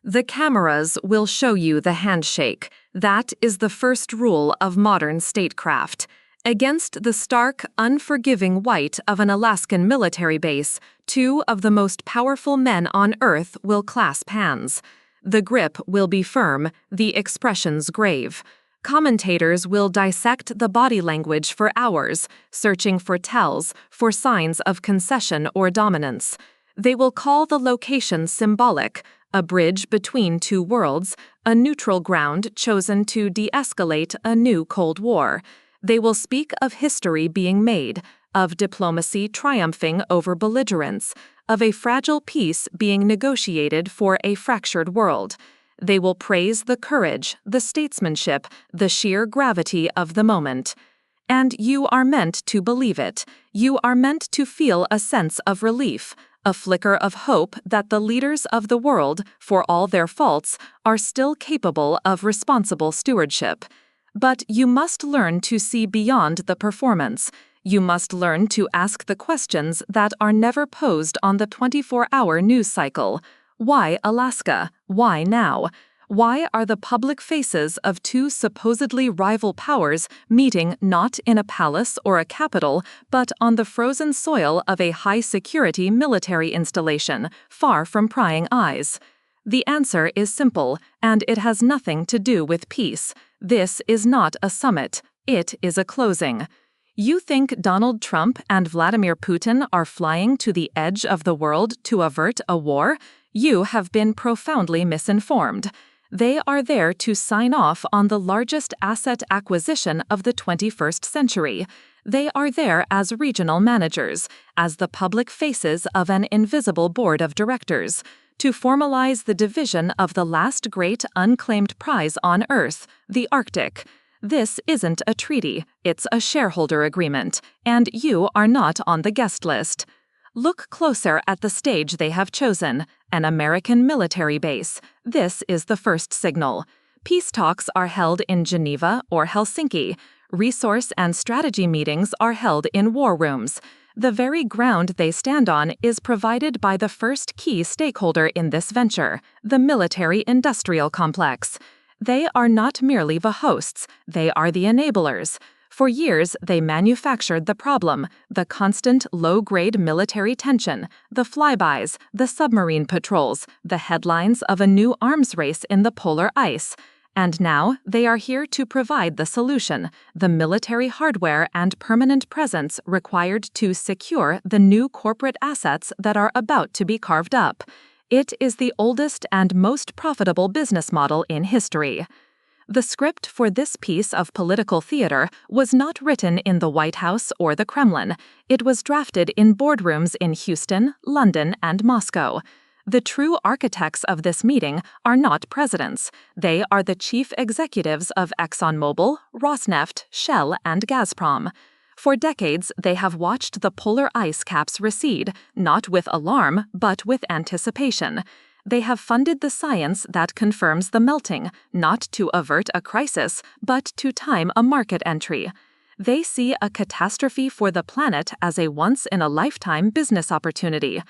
The cameras will show you the handshake. That is the first rule of modern statecraft. Against the stark, unforgiving white of an Alaskan military base, two of the most powerful men on Earth will clasp hands. The grip will be firm, the expressions grave. Commentators will dissect the body language for hours, searching for tells, for signs of concession or dominance. They will call the location symbolic, a bridge between two worlds, a neutral ground chosen to de-escalate a new Cold War. They will speak of history being made, of diplomacy triumphing over belligerence, of a fragile peace being negotiated for a fractured world. They will praise the courage, the statesmanship, the sheer gravity of the moment. And you are meant to believe it. You are meant to feel a sense of relief, a flicker of hope that the leaders of the world, for all their faults, are still capable of responsible stewardship. But you must learn to see beyond the performance. You must learn to ask the questions that are never posed on the 24-hour news cycle. Why Alaska? Why now? Why are the public faces of two supposedly rival powers meeting not in a palace or a capital, but on the frozen soil of a high-security military installation, far from prying eyes? The answer is simple, and it has nothing to do with peace. This is not a summit. It is a closing. You think Donald Trump and Vladimir Putin are flying to the edge of the world to avert a war? You have been profoundly misinformed. They are there to sign off on the largest asset acquisition of the 21st century. They are there as regional managers, as the public faces of an invisible board of directors, to formalize the division of the last great unclaimed prize on Earth, the Arctic. This isn't a treaty, it's a shareholder agreement, and you are not on the guest list. Look closer at the stage they have chosen, an American military base. This is the first signal. Peace talks are held in Geneva or Helsinki. Resource and strategy meetings are held in war rooms. The very ground they stand on is provided by the first key stakeholder in this venture, the military-industrial complex. They are not merely the hosts, they are the enablers. For years, they manufactured the problem, the constant low-grade military tension, the flybys, the submarine patrols, the headlines of a new arms race in the polar ice. And now, they are here to provide the solution, the military hardware and permanent presence required to secure the new corporate assets that are about to be carved up. It is the oldest and most profitable business model in history. The script for this piece of political theater was not written in the White House or the Kremlin. It was drafted in boardrooms in Houston, London, and Moscow. The true architects of this meeting are not presidents. They are the chief executives of ExxonMobil, Rosneft, Shell, and Gazprom. For decades, they have watched the polar ice caps recede, not with alarm, but with anticipation. They have funded the science that confirms the melting, not to avert a crisis, but to time a market entry. They see a catastrophe for the planet as a once-in-a-lifetime business opportunity.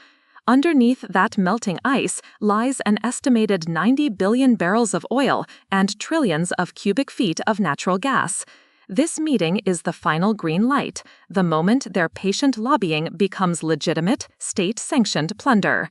Underneath that melting ice lies an estimated 90 billion barrels of oil and trillions of cubic feet of natural gas. This meeting is the final green light, the moment their patient lobbying becomes legitimate, state-sanctioned plunder.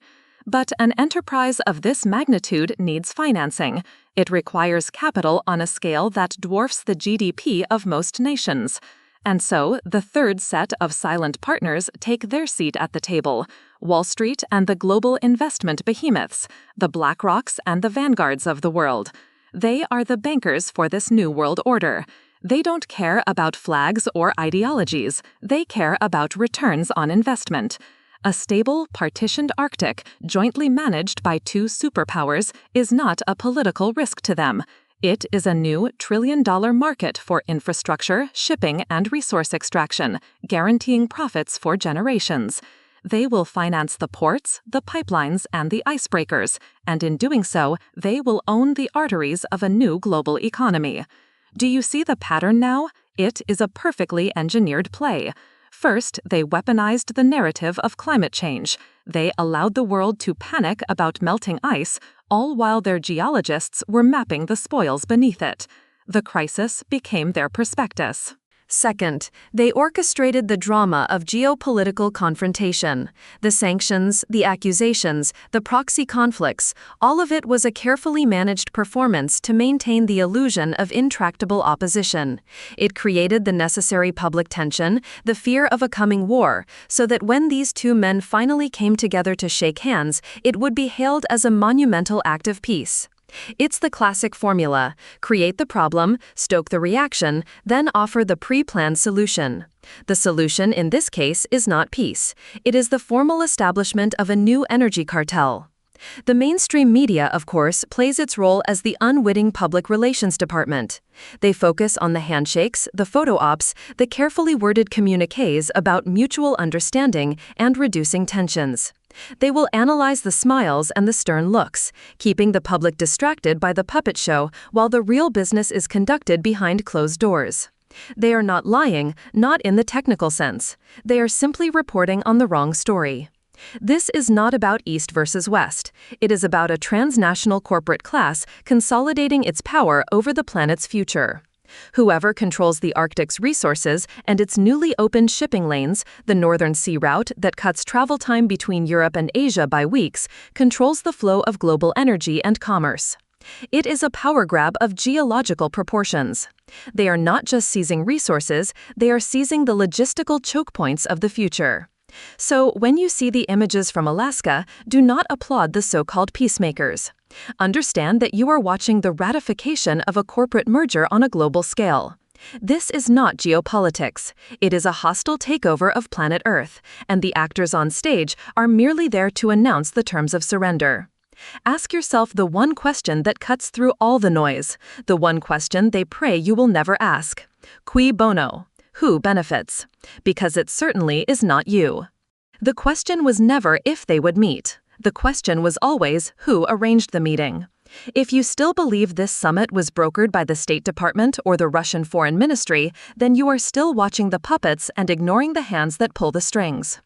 But an enterprise of this magnitude needs financing. It requires capital on a scale that dwarfs the GDP of most nations. And so, the third set of silent partners take their seat at the table: Wall Street and the global investment behemoths, the BlackRocks and the Vanguards of the world. They are the bankers for this new world order. They don't care about flags or ideologies. They care about returns on investment. A stable, partitioned Arctic, jointly managed by two superpowers, is not a political risk to them. It is a new trillion-dollar market for infrastructure, shipping, and resource extraction, guaranteeing profits for generations. They will finance the ports, the pipelines, and the icebreakers, and in doing so, they will own the arteries of a new global economy. Do you see the pattern now? It is a perfectly engineered play. First, they weaponized the narrative of climate change. They allowed the world to panic about melting ice, all while their geologists were mapping the spoils beneath it. The crisis became their prospectus. Second, they orchestrated the drama of geopolitical confrontation. The sanctions, the accusations, the proxy conflicts, all of it was a carefully managed performance to maintain the illusion of intractable opposition. It created the necessary public tension, the fear of a coming war, so that when these two men finally came together to shake hands, it would be hailed as a monumental act of peace. It's the classic formula: create the problem, stoke the reaction, then offer the pre-planned solution. The solution in this case is not peace. It is the formal establishment of a new energy cartel. The mainstream media, of course, plays its role as the unwitting public relations department. They focus on the handshakes, the photo ops, the carefully worded communiques about mutual understanding and reducing tensions. They will analyze the smiles and the stern looks, keeping the public distracted by the puppet show while the real business is conducted behind closed doors. They are not lying, not in the technical sense. They are simply reporting on the wrong story. This is not about East versus West. It is about a transnational corporate class consolidating its power over the planet's future. Whoever controls the Arctic's resources and its newly opened shipping lanes, the Northern Sea Route that cuts travel time between Europe and Asia by weeks, controls the flow of global energy and commerce. It is a power grab of geological proportions. They are not just seizing resources, they are seizing the logistical choke points of the future. So, when you see the images from Alaska, do not applaud the so-called peacemakers. Understand that you are watching the ratification of a corporate merger on a global scale. This is not geopolitics. It is a hostile takeover of planet Earth, and the actors on stage are merely there to announce the terms of surrender. Ask yourself the one question that cuts through all the noise, the one question they pray you will never ask. Cui bono? Who benefits? Because it certainly is not you. The question was never if they would meet. The question was always who arranged the meeting. If you still believe this summit was brokered by the State Department or the Russian Foreign Ministry, then you are still watching the puppets and ignoring the hands that pull the strings.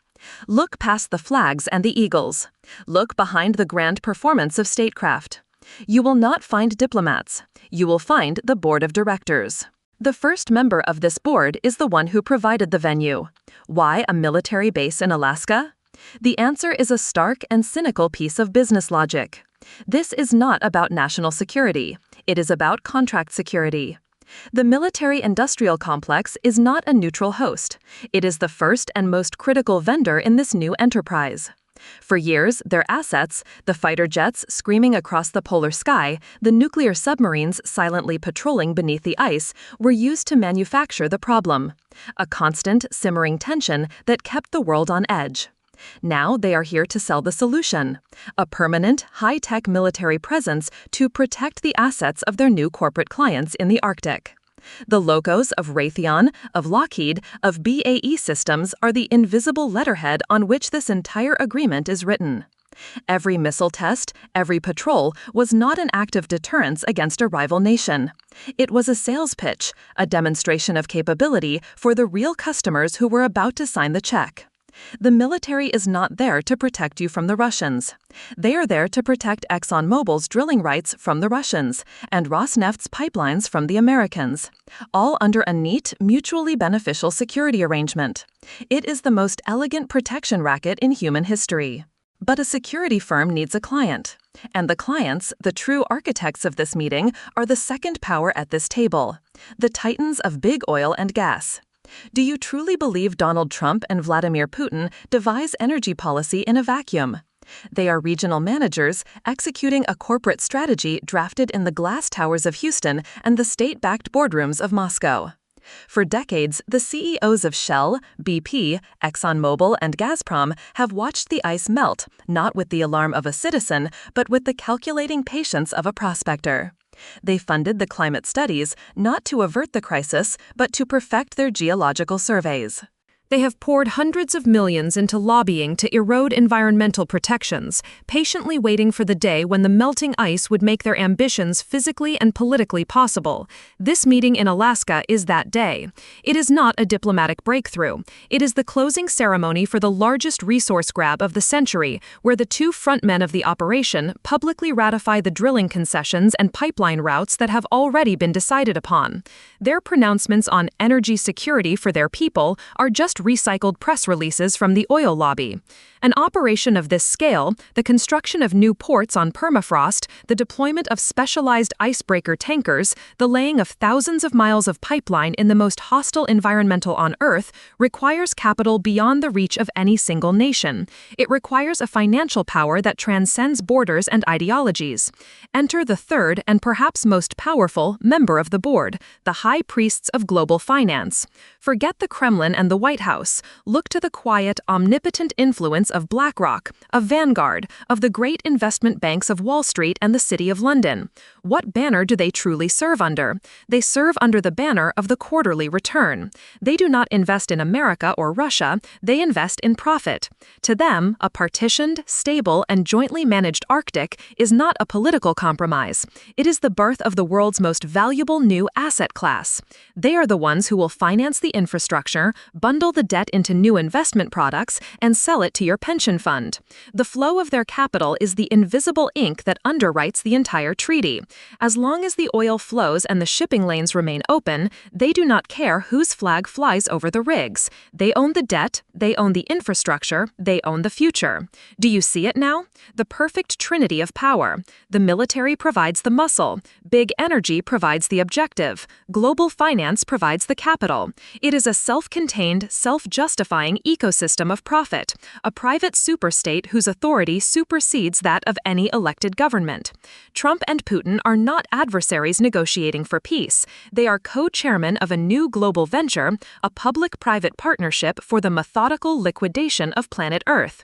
Look past the flags and the eagles. Look behind the grand performance of statecraft. You will not find diplomats. You will find the board of directors. The first member of this board is the one who provided the venue. Why a military base in Alaska? The answer is a stark and cynical piece of business logic. This is not about national security. It is about contract security. The military-industrial complex is not a neutral host. It is the first and most critical vendor in this new enterprise. For years, their assets, the fighter jets screaming across the polar sky, the nuclear submarines silently patrolling beneath the ice, were used to manufacture the problem. A constant, simmering tension that kept the world on edge. Now they are here to sell the solution. A permanent, high-tech military presence to protect the assets of their new corporate clients in the Arctic. The logos of Raytheon, of Lockheed, of BAE Systems are the invisible letterhead on which this entire agreement is written. Every missile test, every patrol was not an act of deterrence against a rival nation. It was a sales pitch, a demonstration of capability for the real customers who were about to sign the check. The military is not there to protect you from the Russians. They are there to protect ExxonMobil's drilling rights from the Russians and Rosneft's pipelines from the Americans, all under a neat, mutually beneficial security arrangement. It is the most elegant protection racket in human history. But a security firm needs a client. And the clients, the true architects of this meeting, are the second power at this table, the titans of big oil and gas. Do you truly believe Donald Trump and Vladimir Putin devise energy policy in a vacuum? They are regional managers executing a corporate strategy drafted in the glass towers of Houston and the state-backed boardrooms of Moscow. For decades, the CEOs of Shell, BP, ExxonMobil, and Gazprom have watched the ice melt, not with the alarm of a citizen, but with the calculating patience of a prospector. They funded the climate studies not to avert the crisis, but to perfect their geological surveys. They have poured hundreds of millions into lobbying to erode environmental protections, patiently waiting for the day when the melting ice would make their ambitions physically and politically possible. This meeting in Alaska is that day. It is not a diplomatic breakthrough. It is the closing ceremony for the largest resource grab of the century, where the two frontmen of the operation publicly ratify the drilling concessions and pipeline routes that have already been decided upon. Their pronouncements on energy security for their people are just recycled press releases from the oil lobby. An operation of this scale, the construction of new ports on permafrost, the deployment of specialized icebreaker tankers, the laying of thousands of miles of pipeline in the most hostile environmental on Earth, requires capital beyond the reach of any single nation. It requires a financial power that transcends borders and ideologies. Enter the third and perhaps most powerful member of the board, the high priests of global finance. Forget the Kremlin and the White House. Look to the quiet, omnipotent influence of BlackRock, of Vanguard, of the great investment banks of Wall Street and the City of London. What banner do they truly serve under? They serve under the banner of the quarterly return. They do not invest in America or Russia, they invest in profit. To them, a partitioned, stable, and jointly managed Arctic is not a political compromise. It is the birth of the world's most valuable new asset class. They are the ones who will finance the infrastructure, bundle the debt into new investment products, and sell it to your pension fund. The flow of their capital is the invisible ink that underwrites the entire treaty. As long as the oil flows and the shipping lanes remain open, they do not care whose flag flies over the rigs. They own the debt, they own the infrastructure, they own the future. Do you see it now? The perfect trinity of power. The military provides the muscle, big energy provides the objective, global finance provides the capital. It is a self-contained, self-justifying ecosystem of profit, a private superstate whose authority supersedes that of any elected government. Trump and Putin are not adversaries negotiating for peace. They are co-chairmen of a new global venture, a public-private partnership for the methodical liquidation of planet Earth.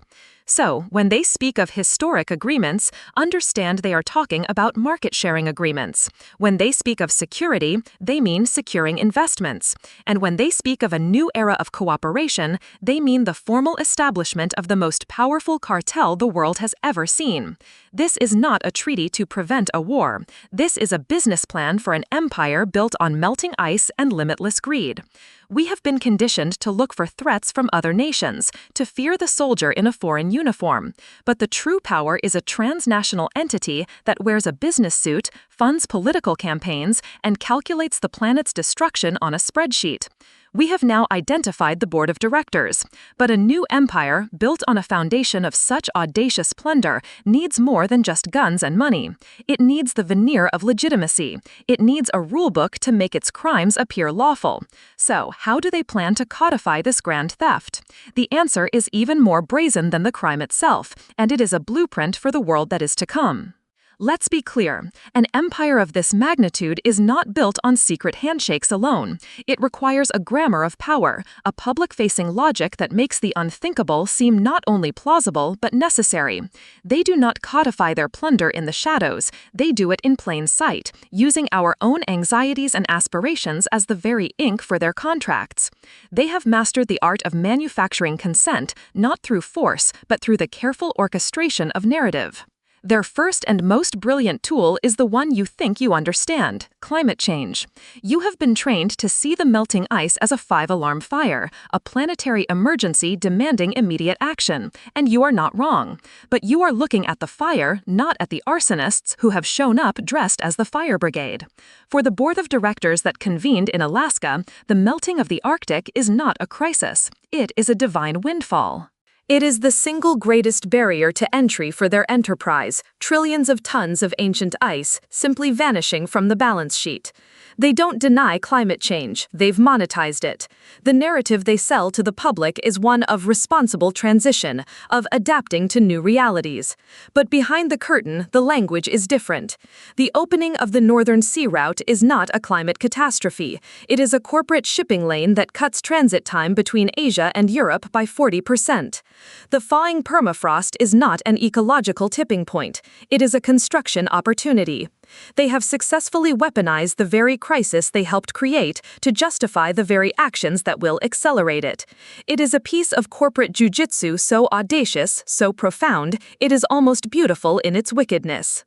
So, when they speak of historic agreements, understand they are talking about market-sharing agreements. When they speak of security, they mean securing investments. And when they speak of a new era of cooperation, they mean the formal establishment of the most powerful cartel the world has ever seen. This is not a treaty to prevent a war. This is a business plan for an empire built on melting ice and limitless greed. We have been conditioned to look for threats from other nations, to fear the soldier in a foreign uniform. But the true power is a transnational entity that wears a business suit, funds political campaigns, and calculates the planet's destruction on a spreadsheet. We have now identified the board of directors, but a new empire built on a foundation of such audacious plunder needs more than just guns and money. It needs the veneer of legitimacy. It needs a rulebook to make its crimes appear lawful. So, how do they plan to codify this grand theft? The answer is even more brazen than the crime itself, and it is a blueprint for the world that is to come. Let's be clear, an empire of this magnitude is not built on secret handshakes alone. It requires a grammar of power, a public-facing logic that makes the unthinkable seem not only plausible but necessary. They do not codify their plunder in the shadows, they do it in plain sight, using our own anxieties and aspirations as the very ink for their contracts. They have mastered the art of manufacturing consent, not through force, but through the careful orchestration of narrative. Their first and most brilliant tool is the one you think you understand: climate change. You have been trained to see the melting ice as a 5-alarm fire, a planetary emergency demanding immediate action, and you are not wrong. But you are looking at the fire, not at the arsonists who have shown up dressed as the fire brigade. For the board of directors that convened in Alaska, the melting of the Arctic is not a crisis. It is a divine windfall. It is the single greatest barrier to entry for their enterprise, trillions of tons of ancient ice simply vanishing from the balance sheet. They don't deny climate change, they've monetized it. The narrative they sell to the public is one of responsible transition, of adapting to new realities. But behind the curtain, the language is different. The opening of the Northern Sea Route is not a climate catastrophe. It is a corporate shipping lane that cuts transit time between Asia and Europe by 40%. The thawing permafrost is not an ecological tipping point. It is a construction opportunity. They have successfully weaponized the very crisis they helped create to justify the very actions that will accelerate it. It is a piece of corporate jujitsu so audacious, so profound, it is almost beautiful in its wickedness.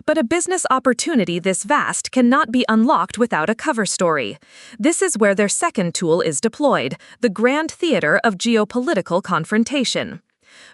But a business opportunity this vast cannot be unlocked without a cover story. This is where their second tool is deployed, the grand theater of geopolitical confrontation.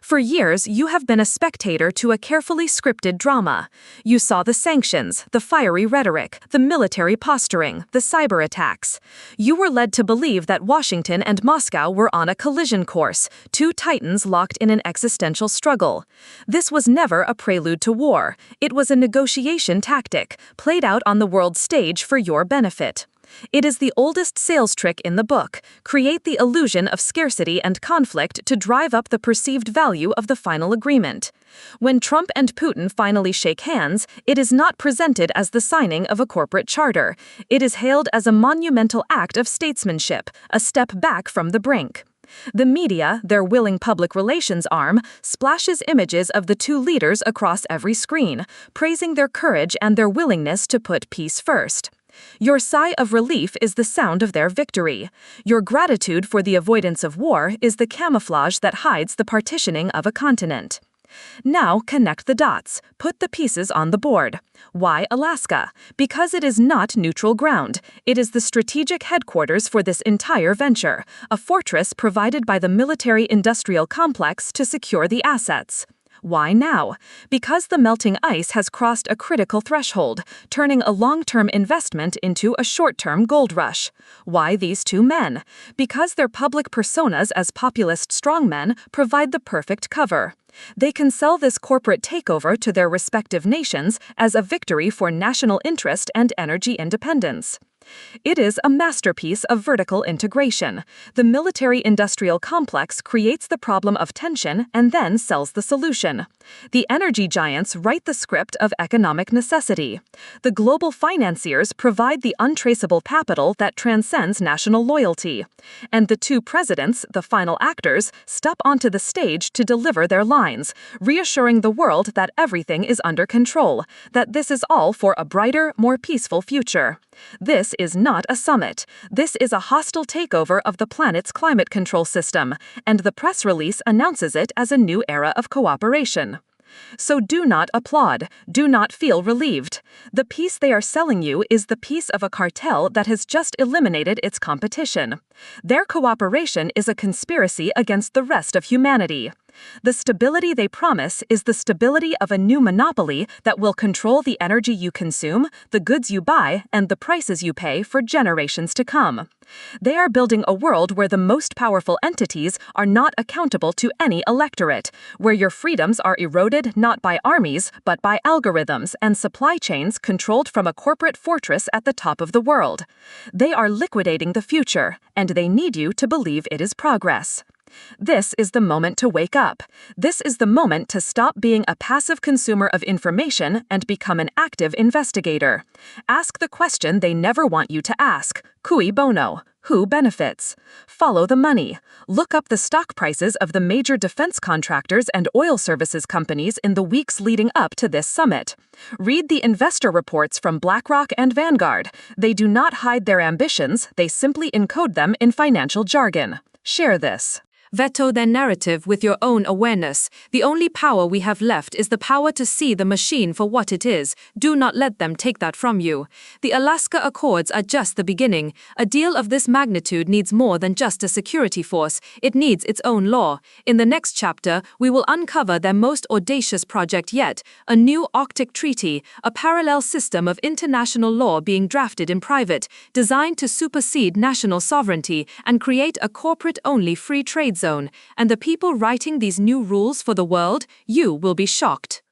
For years, you have been a spectator to a carefully scripted drama. You saw the sanctions, the fiery rhetoric, the military posturing, the cyber attacks. You were led to believe that Washington and Moscow were on a collision course, two titans locked in an existential struggle. This was never a prelude to war. It was a negotiation tactic, played out on the world stage for your benefit. It is the oldest sales trick in the book. Create the illusion of scarcity and conflict to drive up the perceived value of the final agreement. When Trump and Putin finally shake hands, it is not presented as the signing of a corporate charter. It is hailed as a monumental act of statesmanship, a step back from the brink. The media, their willing public relations arm, splashes images of the two leaders across every screen, praising their courage and their willingness to put peace first. Your sigh of relief is the sound of their victory. Your gratitude for the avoidance of war is the camouflage that hides the partitioning of a continent. Now connect the dots. Put the pieces on the board. Why Alaska? Because it is not neutral ground. It is the strategic headquarters for this entire venture, a fortress provided by the military-industrial complex to secure the assets. Why now? Because the melting ice has crossed a critical threshold, turning a long-term investment into a short-term gold rush. Why these two men? Because their public personas as populist strongmen provide the perfect cover. They can sell this corporate takeover to their respective nations as a victory for national interest and energy independence. It is a masterpiece of vertical integration. The military-industrial complex creates the problem of tension and then sells the solution. The energy giants write the script of economic necessity. The global financiers provide the untraceable capital that transcends national loyalty. And the two presidents, the final actors, step onto the stage to deliver their lines, reassuring the world that everything is under control, that this is all for a brighter, more peaceful future. This is not a summit. This is a hostile takeover of the planet's climate control system, and the press release announces it as a new era of cooperation. So do not applaud, do not feel relieved. The piece they are selling you is the piece of a cartel that has just eliminated its competition. Their cooperation is a conspiracy against the rest of humanity. The stability they promise is the stability of a new monopoly that will control the energy you consume, the goods you buy, and the prices you pay for generations to come. They are building a world where the most powerful entities are not accountable to any electorate, where your freedoms are eroded not by armies, but by algorithms and supply chains controlled from a corporate fortress at the top of the world. They are liquidating the future, and they need you to believe it is progress. This is the moment to wake up. This is the moment to stop being a passive consumer of information and become an active investigator. Ask the question they never want you to ask. Cui bono? Who benefits? Follow the money. Look up the stock prices of the major defense contractors and oil services companies in the weeks leading up to this summit. Read the investor reports from BlackRock and Vanguard. They do not hide their ambitions, they simply encode them in financial jargon. Share this. Veto their narrative with your own awareness. The only power we have left is the power to see the machine for what it is. Do not let them take that from you. The Alaska Accords are just the beginning. A deal of this magnitude needs more than just a security force. It needs its own law. In the next chapter, we will uncover their most audacious project yet, a new Arctic treaty, a parallel system of international law being drafted in private, designed to supersede national sovereignty and create a corporate-only free trade zone, and the people writing these new rules for the world, you will be shocked.